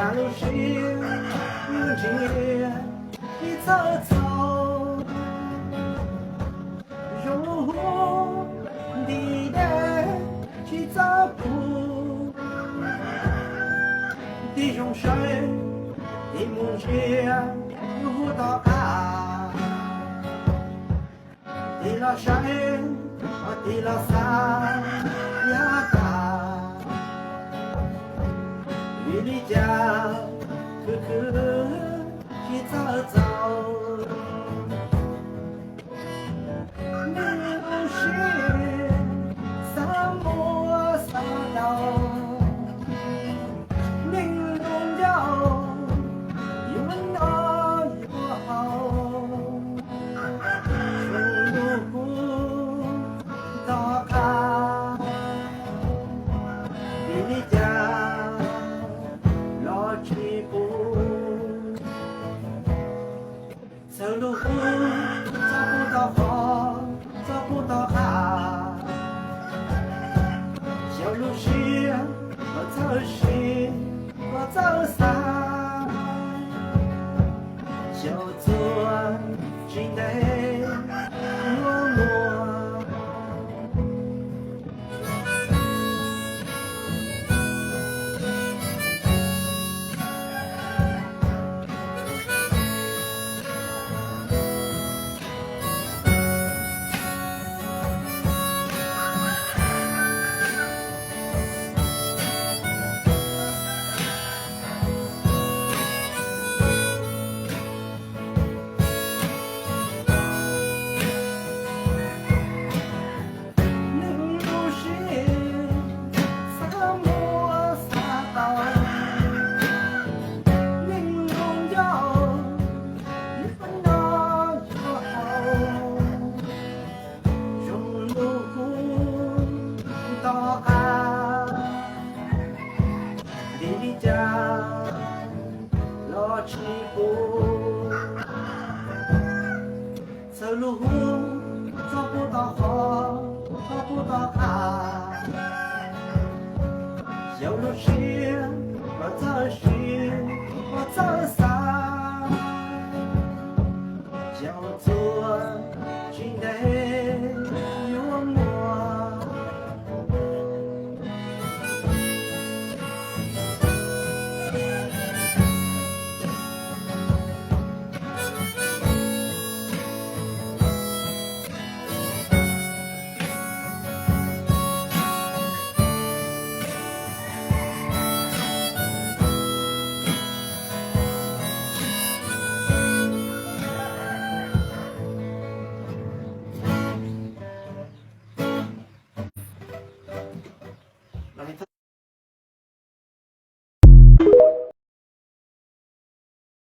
下路是迎接一草草，如何地带去找补弟兄谁的梦想如到啊，地老山地老山呀大，雨里家可可去找找，你不是沙漠沙岛，你龙角有那有好，从路到卡，你的家老起步，走路找不到好，找不到好，小路是我走是我走啥，小做只得落落。走路找不到好，找不到好，小路是我走是我走啥？